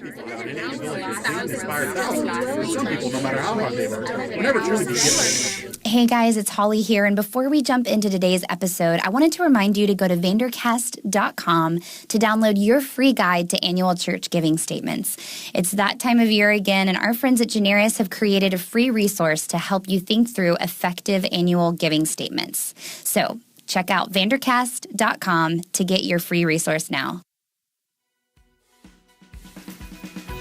people have an innate ability to inspire thousands. Some people, no matter how hard they work, will never truly be gifted. Hey guys, it's Holly here, and before we jump into today's episode, I wanted to remind you to go to vandercast.com to download your free guide to annual church giving statements. It's that time of year again, and our friends at Generis have created a free resource to help you think through effective annual giving statements. So check out vandercast.com to get your free resource now.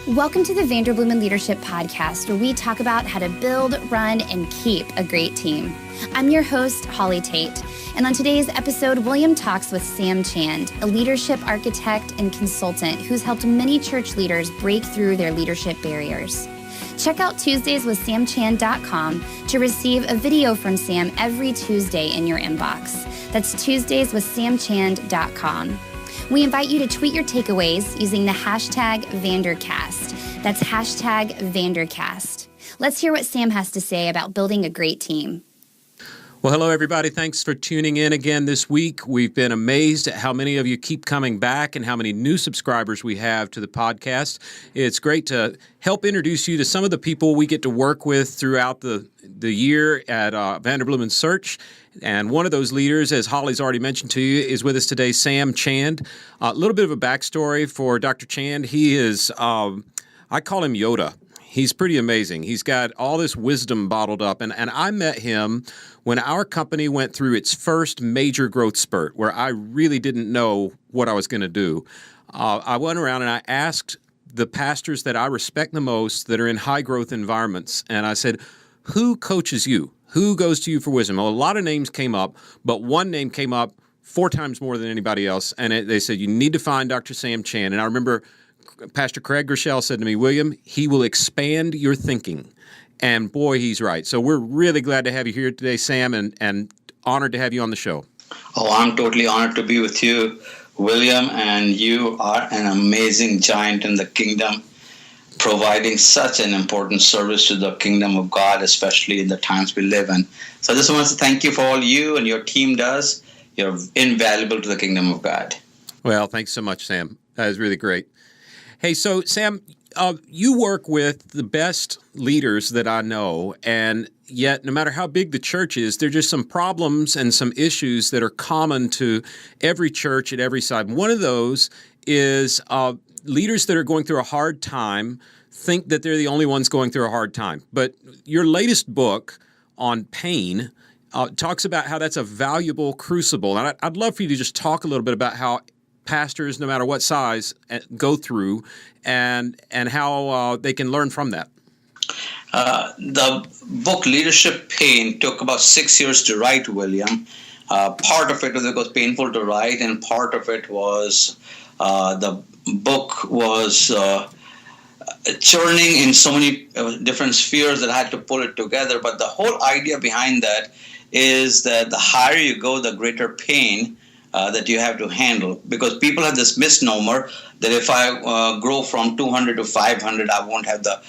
Welcome to the Vanderbloemen Leadership Podcast, where we talk about how to build, run, and keep a great team. I'm your host, Holly Tate, and on today's episode, William talks with Sam Chand, a leadership architect and consultant who's helped many church leaders break through their leadership barriers. Check out TuesdaysWithSamChand.com to receive a video from Sam every Tuesday in your inbox. That's TuesdaysWithSamChand.com. We invite you to tweet your takeaways using the hashtag VanderCast. That's hashtag VanderCast. Let's hear what Sam has to say about building a great team. Well, hello, everybody. Thanks for tuning in again this week. We've been amazed at how many of you keep coming back and how many new subscribers we have to the podcast. It's great to help introduce you to some of the people we get to work with throughout the year at Vanderbloemen Search. And one of those leaders, as Holly's already mentioned to you, is with us today, Sam Chand. A little bit of a backstory for Dr. Chand. He is, I call him Yoda. He's pretty amazing. He's got all this wisdom bottled up. And I met him when our company went through its first major growth spurt, where I really didn't know what I was going to do. I went around and I asked the pastors that I respect the most that are in high growth environments, and I said, who coaches you? Who goes to you for wisdom? Well, a lot of names came up, but one name came up 4 times more than anybody else, and they said, you need to find Dr. Sam Chand. And I remember Pastor Craig Gershell said to me, William, he will expand your thinking. And boy, he's right. So we're really glad to have you here today, Sam, and honored to have you on the show. Oh, I'm totally honored to be with you, William, and you are an amazing giant in the kingdom, providing such an important service to the kingdom of God, especially in the times we live in. So I just want to thank you for all you and your team does. You're invaluable to the kingdom of God. Well, thanks so much, Sam. That is really great. Hey, so Sam, you work with the best leaders that I know, and yet no matter how big the church is, there are just some problems and some issues that are common to every church at every side. One of those is leaders that are going through a hard time think that they're the only ones going through a hard time. But your latest book on pain talks about how that's a valuable crucible. And I'd love for you to just talk a little bit about how pastors, no matter what size, go through and how they can learn from that. The book Leadership Pain took about 6 years to write, William. Part of it was painful to write, and part of it was the book was churning in so many different spheres that I had to pull it together. But the whole idea behind that is that the higher you go, the greater pain that you have to handle. Because people have this misnomer that if I grow from 200 to 500, I won't have the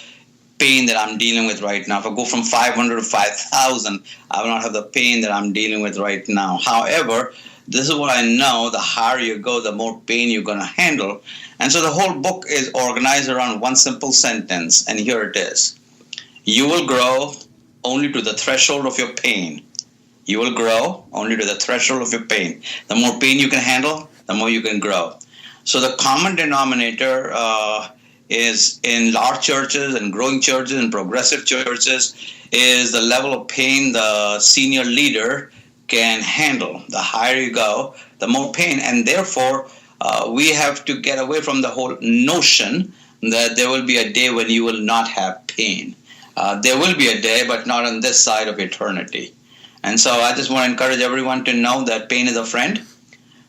pain that I'm dealing with right now. If I go from 500 to 5,000, I will not have the pain that I'm dealing with right now. However, this is what I know, the higher you go, the more pain you're going to handle. And so the whole book is organized around one simple sentence, and here it is. You will grow only to the threshold of your pain. You will grow only to the threshold of your pain. The more pain you can handle, the more you can grow. So the common denominator is in large churches and growing churches and progressive churches is the level of pain the senior leader can handle. The higher you go, the more pain. And therefore, we have to get away from the whole notion that there will be a day when you will not have pain. There will be a day, but not on this side of eternity. And so I just want to encourage everyone to know that pain is a friend.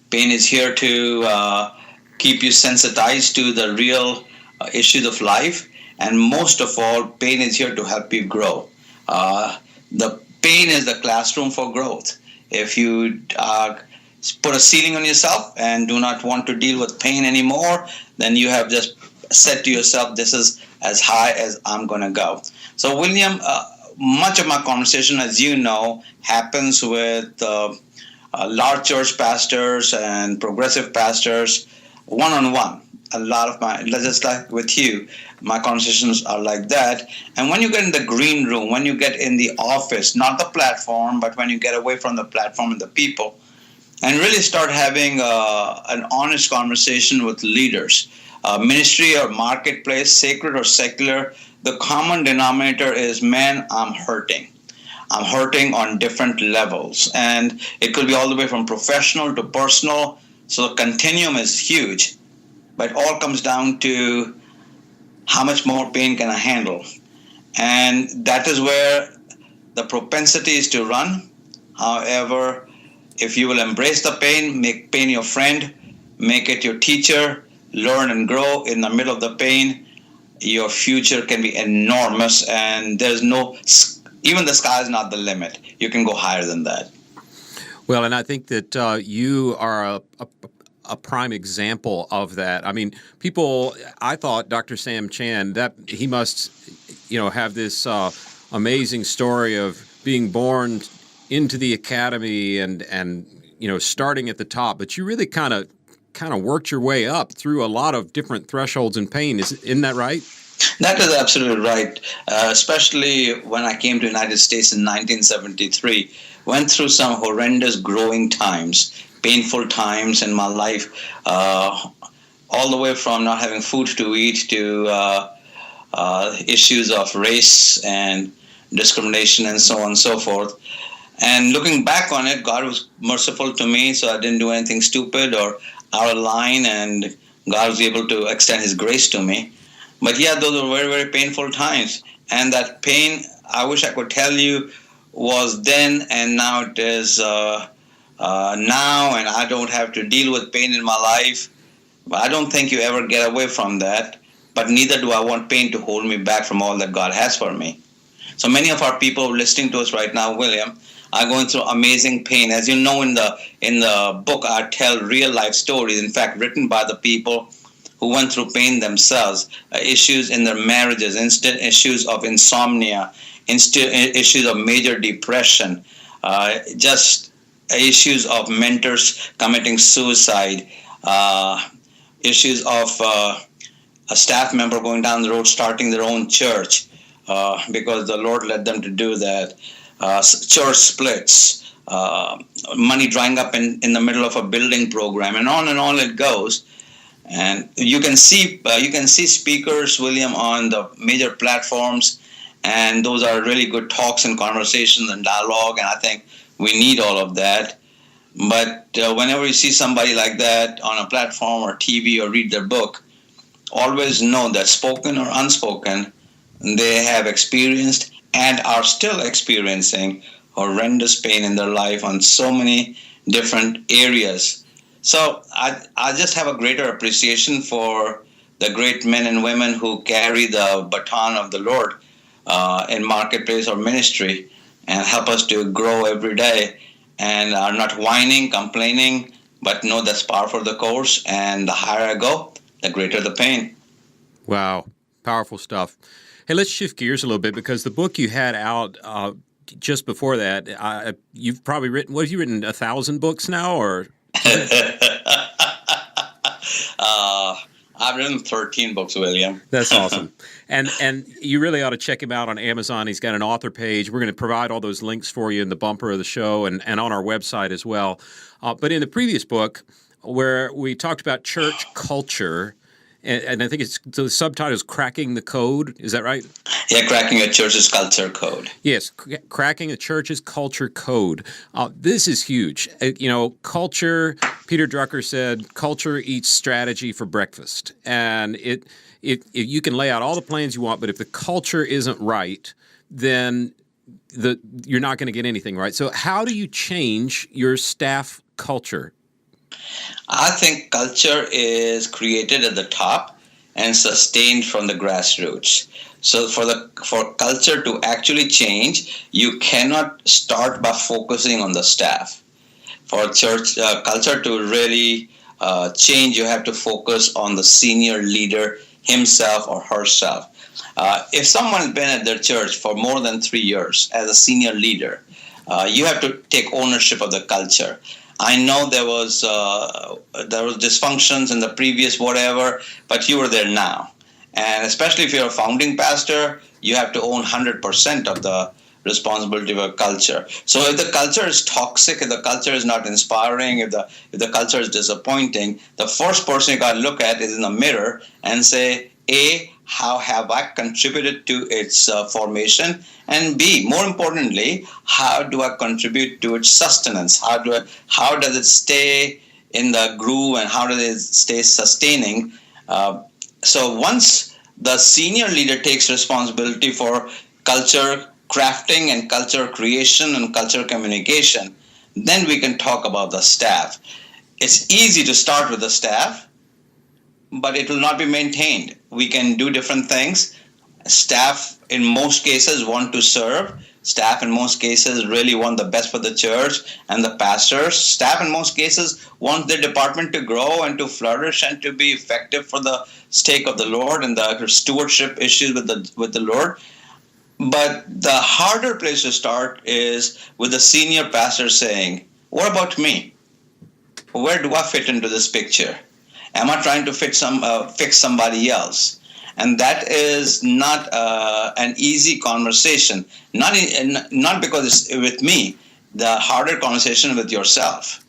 Pain is here to keep you sensitized to the real issues of life. And most of all, pain is here to help you grow. The pain is the classroom for growth. If you put a ceiling on yourself and do not want to deal with pain anymore, then you have just said to yourself, this is as high as I'm going to go. So, William, much of my conversation, as you know, happens with large church pastors and progressive pastors one-on-one. a lot of just like with you, my conversations are like that. And when you get in the green room, when you get in the office, not the platform, but when you get away from the platform and the people, and really start having an honest conversation with leaders, ministry or marketplace, sacred or secular, the common denominator is, man, I'm hurting. I'm hurting on different levels. And it could be all the way from professional to personal. So the continuum is huge. But it all comes down to how much more pain can I handle? And that is where the propensity is to run. However, if you will embrace the pain, make pain your friend, make it your teacher, learn and grow in the middle of the pain, your future can be enormous, and even the sky is not the limit. You can go higher than that. Well, and I think that you are a prime example of that. I mean, I thought Dr. Sam Chand, that he must, have this amazing story of being born into the academy and starting at the top, but you really kind of worked your way up through a lot of different thresholds and pain. Isn't that right? That is absolutely right. Especially when I came to the United States in 1973, went through some horrendous growing times, painful times in my life, all the way from not having food to eat to issues of race and discrimination and so on and so forth. And looking back on it, God was merciful to me, so I didn't do anything stupid or out of line, and God was able to extend His grace to me. But yeah, those were very, very painful times. And that pain, I wish I could tell you, was then, and now it is now, and I don't have to deal with pain in my life. But I don't think you ever get away from that. But neither do I want pain to hold me back from all that God has for me. So many of our people listening to us right now, William, are going through amazing pain. As you know, in the book, I tell real life stories, in fact, written by the people who went through pain themselves, issues in their marriages, issues of insomnia, issues of major depression, just issues of mentors committing suicide, issues of a staff member going down the road starting their own church because the Lord led them to do that. Church splits, money drying up in the middle of a building program, and on it goes. And you can see speakers, William, on the major platforms, and those are really good talks and conversations and dialogue, and I think we need all of that. But whenever you see somebody like that on a platform or TV or read their book, always know that spoken or unspoken, they have experienced and are still experiencing horrendous pain in their life on so many different areas. So I just have a greater appreciation for the great men and women who carry the baton of the Lord in marketplace or ministry and help us to grow every day and are not whining, complaining, but know that's par for the course. And the higher I go, the greater the pain. Wow. Powerful stuff. Hey, let's shift gears a little bit because the book you had out just before that, you've probably written, what have you written, 1,000 books now, or? I've written 13 books, William. That's awesome. And you really ought to check him out on Amazon. He's got an author page. We're going to provide all those links for you in the bumper of the show and on our website as well. But in the previous book, where we talked about church culture, and I think the subtitle is Cracking the Code. Is that right? Yeah, Cracking a Church's Culture Code. Yes, Cracking a Church's Culture Code. This is huge. Culture, Peter Drucker said, culture eats strategy for breakfast. And you can lay out all the plans you want, but if the culture isn't right, then you're not going to get anything right. So how do you change your staff culture? I think culture is created at the top and sustained from the grassroots. So for culture to actually change, you cannot start by focusing on the staff. For church culture to really change, you have to focus on the senior leader himself or herself. If someone's been at their church for more than 3 years as a senior leader, you have to take ownership of the culture. I know there was dysfunctions in the previous whatever, but you are there now. And especially if you're a founding pastor, you have to own 100% of the responsibility of a culture. So if the culture is toxic, if the culture is not inspiring, if the culture is disappointing, the first person you got to look at is in the mirror and say, A, how have I contributed to its formation? And B, more importantly, how do I contribute to its sustenance? How does it stay in the groove, and how does it stay sustaining? So once the senior leader takes responsibility for culture crafting and culture creation and culture communication, then we can talk about the staff. It's easy to start with the staff, but it will not be maintained. We can do different things. Staff in most cases want to serve. Staff in most cases really want the best for the church and the pastors. Staff in most cases want their department to grow and to flourish and to be effective for the sake of the Lord and the stewardship issues with the Lord. But the harder place to start is with the senior pastor saying, what about me? Where do I fit into this picture? Am I trying to fix somebody else? And that is not an easy conversation. Not because it's with me. The harder conversation with yourself.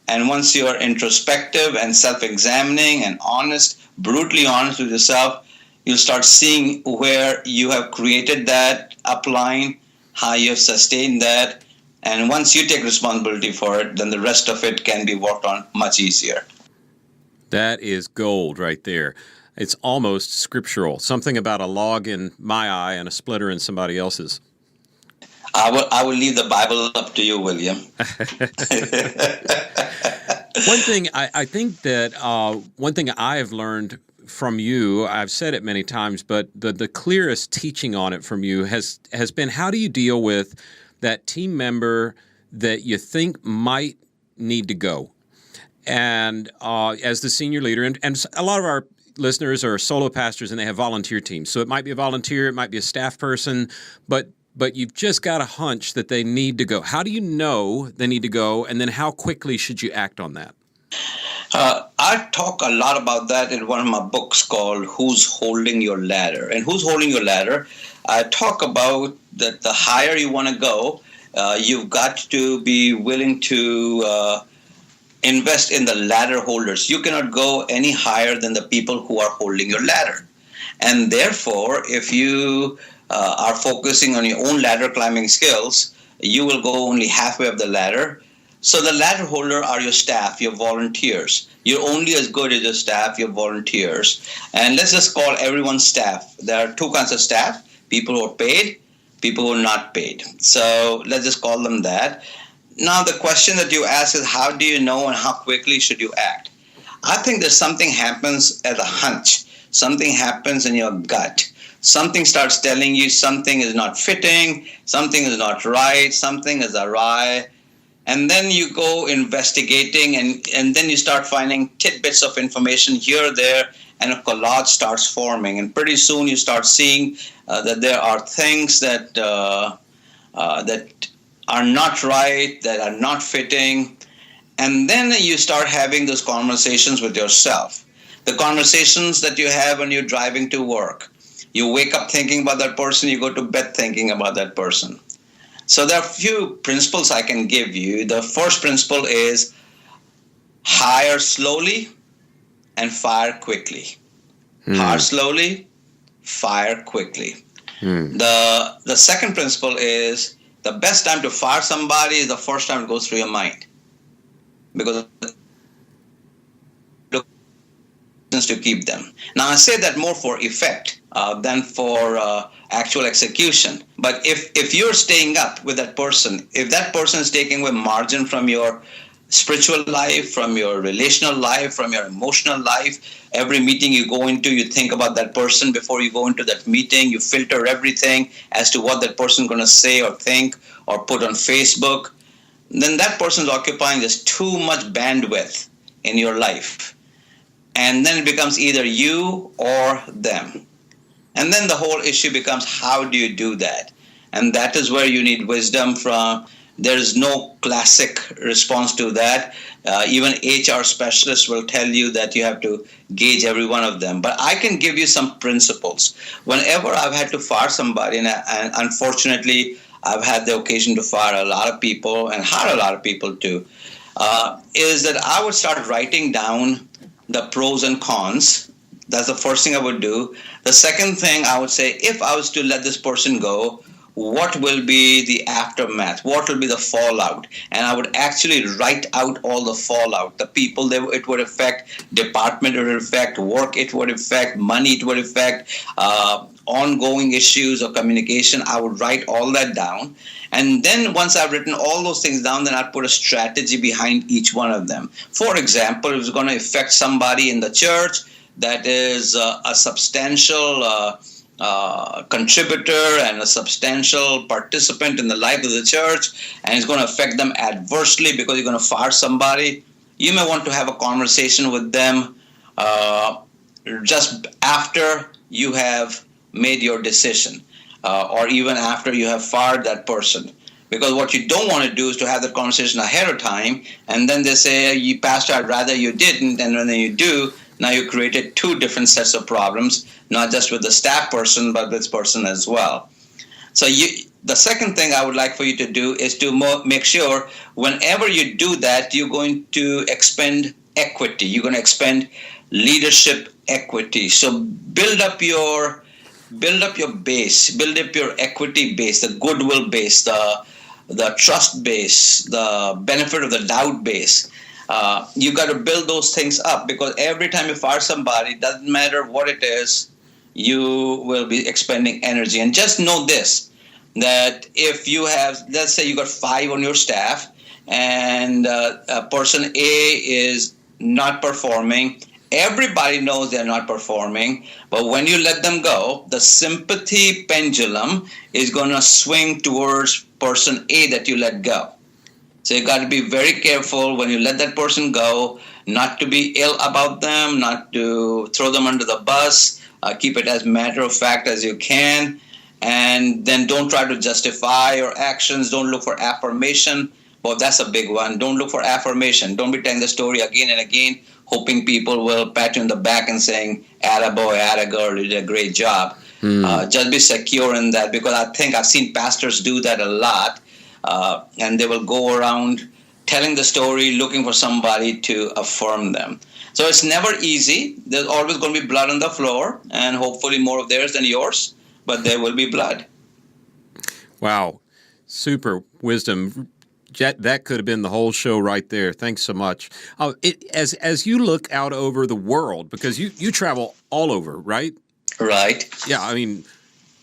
And once you are introspective and self-examining and honest, brutally honest with yourself, you'll start seeing where you have created that upline, how you have sustained that. And once you take responsibility for it, then the rest of it can be worked on much easier. That is gold right there. It's almost scriptural. Something about a log in my eye and a splinter in somebody else's. I will leave the Bible up to you, William. One thing I think that one thing I have learned from you, I've said it many times, but the clearest teaching on it from you has been, how do you deal with that team member that you think might need to go? And as the senior leader, and a lot of our listeners are solo pastors and they have volunteer teams. So it might be a volunteer, it might be a staff person, but you've just got a hunch that they need to go. How do you know they need to go, and then how quickly should you act on that? I talk a lot about that in one of my books called Who's Holding Your Ladder? And Who's Holding Your Ladder? I talk about that the higher you want to go, you've got to be willing to invest in the ladder holders. You cannot go any higher than the people who are holding your ladder. And therefore, if you are focusing on your own ladder climbing skills, you will go only halfway up the ladder. So the ladder holder are your staff, your volunteers. You're only as good as your staff, your volunteers. And let's just call everyone staff. There are two kinds of staff: people who are paid, people who are not paid. So let's just call them that. Now the question that you ask is, how do you know and how quickly should you act? I think that something happens as a hunch. Something happens in your gut. Something starts telling you something is not fitting, something is not right, something is awry. And then you go investigating, and then you start finding tidbits of information here, there, and a collage starts forming. And pretty soon you start seeing that there are things that are not right, that are not fitting. And then you start having those conversations with yourself. The conversations that you have when you're driving to work. You wake up thinking about that person, you go to bed thinking about that person. So there are a few principles I can give you. The first principle is hire slowly and fire quickly. Hire slowly, fire quickly. The second principle is the best time to fire somebody is the first time it goes through your mind. Because to keep them. Now I say that more for effect than for actual execution. But if you're staying up with that person, if that person is taking away margin from your spiritual life, from your relational life, from your emotional life, every meeting you go into, you think about that person before you go into that meeting, you filter everything as to what that person is going to say or think or put on Facebook, then that person is occupying just too much bandwidth in your life. And then it becomes either you or them. And then the whole issue becomes, how do you do that? And that is where you need wisdom from There is no classic response to that. Even HR specialists will tell you that you have to gauge every one of them. But I can give you some principles. Whenever I've had to fire somebody, and unfortunately I've had the occasion to fire a lot of people and hire a lot of people too, is that I would start writing down the pros and cons. That's the first thing I would do. The second thing I would say, if I was to let this person go, what will be the aftermath? What will be the fallout? And I would actually write out all the fallout, the people that it would affect, department it would affect, work it would affect, money it would affect, ongoing issues of communication. I would write all that down. And then once I've written all those things down, then I'd put a strategy behind each one of them. For example, if it's going to affect somebody in the church that is a substantial contributor and a substantial participant in the life of the church, and it's going to affect them adversely because you're going to fire somebody, you may want to have a conversation with them just after you have made your decision, or even after you have fired that person. Because what you don't want to do is to have that conversation ahead of time, and then they say, Pastor, I'd rather you didn't, and when you do, now you created two different sets of problems, not just with the staff person, but with this person as well. So the second thing I would like for you to do is to make sure whenever you do that, you're going to expend equity. You're going to expend leadership equity. So build up your base, build up your equity base, the goodwill base, the trust base, the benefit of the doubt base. You got to build those things up, because every time you fire somebody, doesn't matter what it is, you will be expending energy. And just know this, that if you have, let's say you got 5 on your staff, and person A is not performing, everybody knows they're not performing, but when you let them go, the sympathy pendulum is going to swing towards person A that you let go. So you got to be very careful when you let that person go, not to be ill about them, not to throw them under the bus. Keep it as matter of fact as you can. And then don't try to justify your actions. Don't look for affirmation. Well, that's a big one. Don't look for affirmation. Don't be telling the story again and again, hoping people will pat you in the back and saying, attaboy, attagirl, you did a great job. Just be secure in that, because I think I've seen pastors do that a lot. And they will go around telling the story, looking for somebody to affirm them. So it's never easy. There's always going to be blood on the floor, and hopefully more of theirs than yours, but there will be blood. Wow. Super wisdom. That could have been the whole show right there. Thanks so much. As you look out over the world, because you travel all over, right? Right. Yeah, I mean,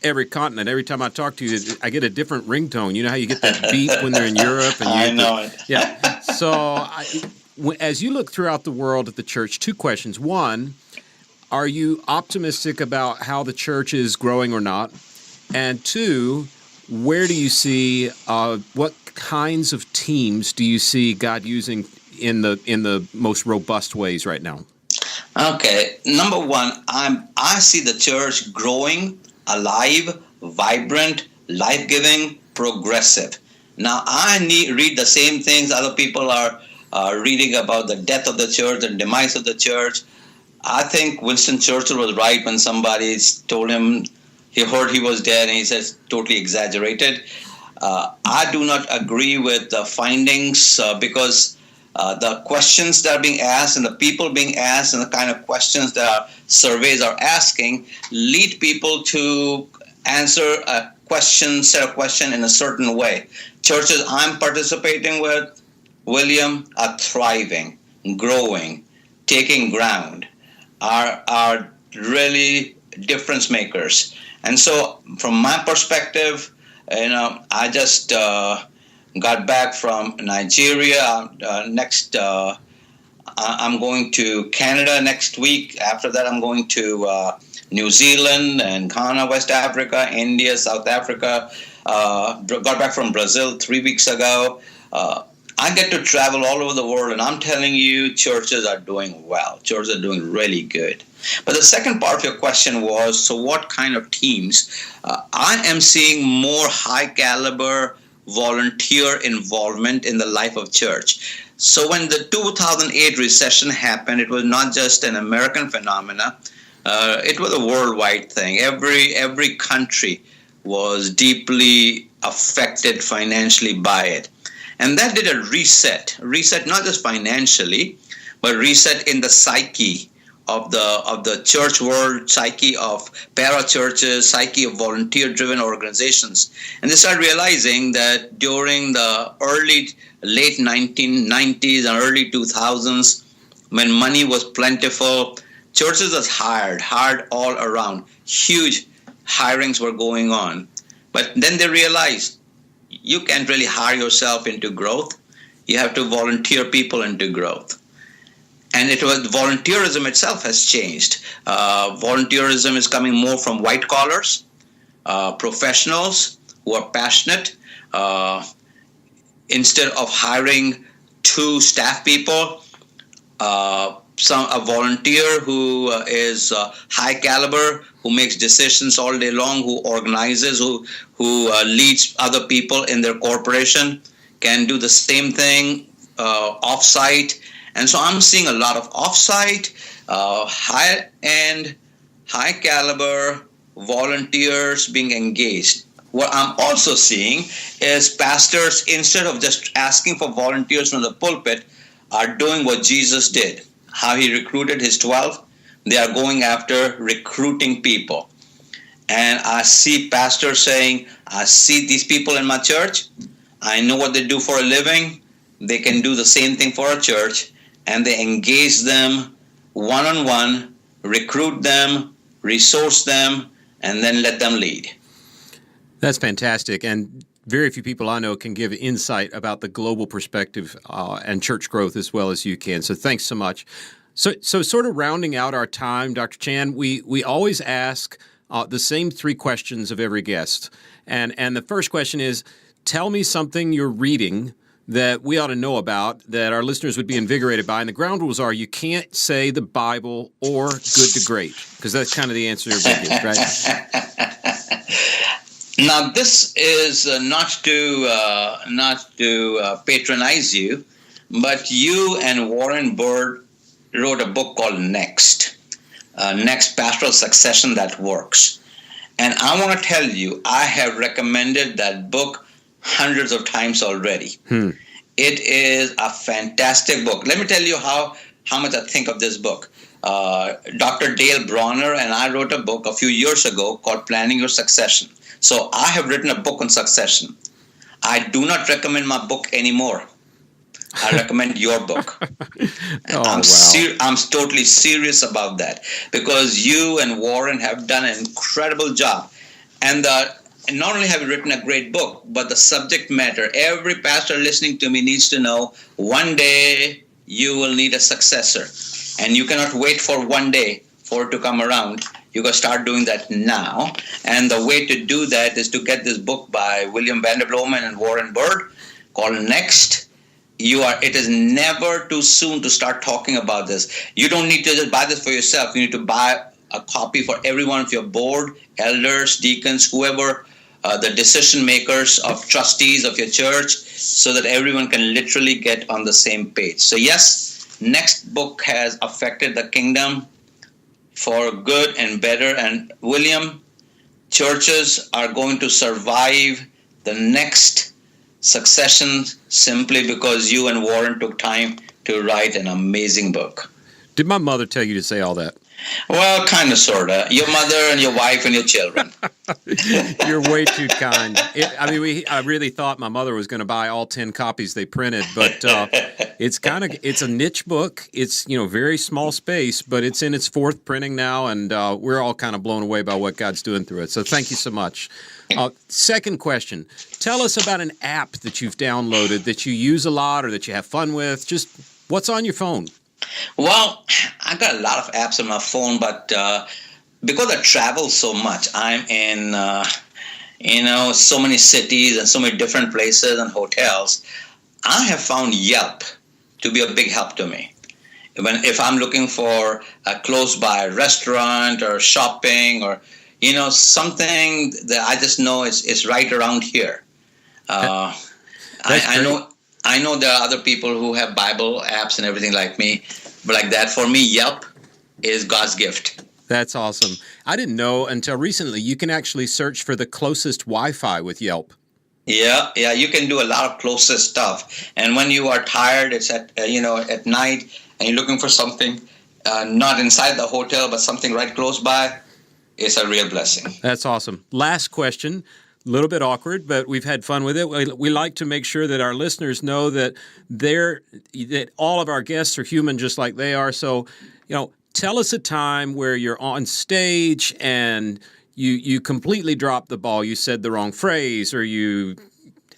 every continent. Every time I talk to you, I get a different ringtone. You know how you get that beep when they're in Europe? And I know it. Yeah. So as you look throughout the world at the church, 2 questions. One, are you optimistic about how the church is growing or not? And 2, where do you see, what kinds of teams do you see God using in the most robust ways right now? Okay. Number 1, I see the church growing, alive, vibrant, life-giving, progressive. Now, I read the same things other people are reading about the death of the church and demise of the church. I think Winston Churchill was right when somebody told him he heard he was dead, and he says totally exaggerated. I do not agree with the findings because the questions that are being asked and the people being asked and the kind of questions that surveys are asking lead people to answer a set of questions in a certain way. Churches I'm participating with, William, are thriving, growing, taking ground, are really difference makers. And so from my perspective, I just got back from Nigeria. I'm going to Canada next week. After that, I'm going to New Zealand and Ghana, West Africa, India, South Africa. Got back from Brazil 3 weeks ago. I get to travel all over the world, and I'm telling you, churches are doing well. Churches are doing really good. But the second part of your question was, so what kind of teams? I am seeing more high caliber, volunteer involvement in the life of church. So when the 2008 recession happened, it was not just an American phenomena. It was a worldwide thing. Every country was deeply affected financially by it. And that did a reset not just financially, but reset in the psyche of the church world, psyche of para-churches, psyche of volunteer-driven organizations. And they started realizing that during the late 1990s and early 2000s, when money was plentiful, churches was hired all around. Huge hirings were going on. But then they realized you can't really hire yourself into growth. You have to volunteer people into growth. And volunteerism itself has changed. Volunteerism is coming more from white collars, professionals who are passionate. Instead of hiring 2 staff people, a volunteer who is high caliber, who makes decisions all day long, who organizes, who leads other people in their corporation, can do the same thing off-site. And so I'm seeing a lot of off-site, high-end, high-caliber volunteers being engaged. What I'm also seeing is pastors, instead of just asking for volunteers from the pulpit, are doing what Jesus did. How he recruited his 12, they are going after recruiting people. And I see pastors saying, I see these people in my church. I know what they do for a living. They can do the same thing for a church. And they engage them one-on-one, recruit them, resource them, and then let them lead. That's fantastic. And very few people I know can give insight about the global perspective and church growth as well as you can. So thanks so much. So sort of rounding out our time, Dr. Chan, we always ask the same 3 questions of every guest. And the first question is, tell me something you're reading that we ought to know about, that our listeners would be invigorated by. And the ground rules are you can't say the Bible or good to great, because that's kind of the answer everybody gives, right? Now, this is not to patronize you, but you and Warren Bird wrote a book called Next Pastoral Succession That Works. And I want to tell you, I have recommended that book hundreds of times already. It is a fantastic book. Let me tell you how much I think of this book. Dr. Dale Bronner and I wrote a book a few years ago called Planning Your Succession. So I have written a book on succession. I do not recommend my book anymore. I recommend your book. I'm totally serious about that, because you and Warren have done an incredible job. And not only have you written a great book, but the subject matter. Every pastor listening to me needs to know one day you will need a successor. And you cannot wait for one day for it to come around. You got to start doing that now. And the way to do that is to get this book by William Vanderbloemen and Warren Bird called Next. It is never too soon to start talking about this. You don't need to just buy this for yourself. You need to buy a copy for every one of your board, elders, deacons, whoever, the decision makers of trustees of your church, so that everyone can literally get on the same page. So yes, Next book has affected the kingdom for good and better. And William, churches are going to survive the next succession simply because you and Warren took time to write an amazing book. Did my mother tell you to say all that? Well, kind of, sort of. Your mother and your wife and your children. You're way too kind. I really thought my mother was going to buy all 10 copies they printed, but it's a niche book. It's, very small space, but it's in its 4th printing now, and we're all kind of blown away by what God's doing through it. So thank you so much. Second question. Tell us about an app that you've downloaded that you use a lot or that you have fun with. Just what's on your phone? Well, I got a lot of apps on my phone, but because I travel so much, I'm in, so many cities and so many different places and hotels. I have found Yelp to be a big help to me. If I'm looking for a close by restaurant or shopping or, something that I just know is right around here. I know there are other people who have Bible apps and everything like me, but like that, for me, Yelp is God's gift. That's awesome. I didn't know until recently you can actually search for the closest Wi-Fi with Yelp. Yeah, you can do a lot of closest stuff. And when you are tired, it's at at night, and you're looking for something not inside the hotel, but something right close by, it's a real blessing. That's awesome. Last question. A little bit awkward, but we've had fun with it. We like to make sure that our listeners know that that all of our guests are human just like they are. So, tell us a time where you're on stage and you completely dropped the ball. You said the wrong phrase or you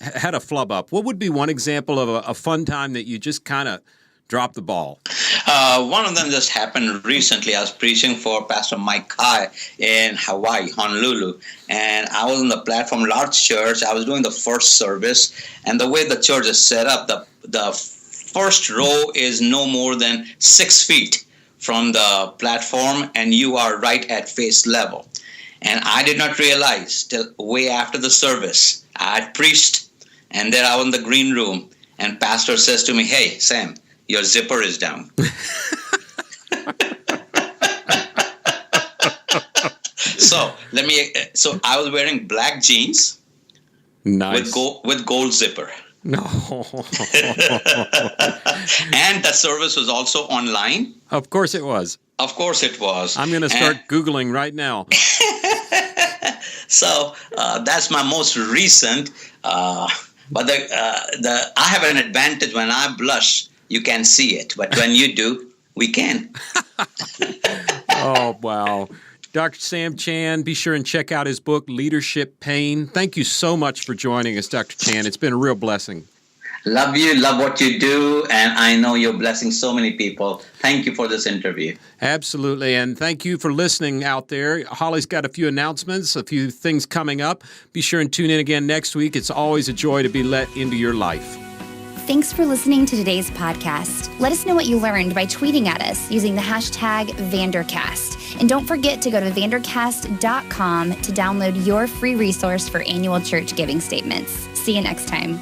had a flub up. What would be one example of a fun time that you just kind of dropped the ball? One of them just happened recently. I was preaching for Pastor Mike Kai in Hawaii, Honolulu, and I was on the platform, large church. I was doing the first service, and the way the church is set up, the first row is no more than 6 feet from the platform, and you are right at face level. And I did not realize till way after the service. I had preached, and then I was in the green room, and pastor says to me, "Hey, Sam, your zipper is down." So I was wearing black jeans, nice, with gold zipper. No. And the service was also online. Of course it was. Of course it was. I'm going to start Googling right now. So that's my most recent. But I have an advantage. When I blush, you can see it. But when you do, we can. Oh, wow. Dr. Sam Chand, be sure and check out his book, Leadership Pain. Thank you so much for joining us, Dr. Chand. It's been a real blessing. Love you, love what you do, and I know you're blessing so many people. Thank you for this interview. Absolutely, and thank you for listening out there. Holly's got a few announcements, a few things coming up. Be sure and tune in again next week. It's always a joy to be let into your life. Thanks for listening to today's podcast. Let us know what you learned by tweeting at us using the hashtag Vandercast. And don't forget to go to vandercast.com to download your free resource for annual church giving statements. See you next time.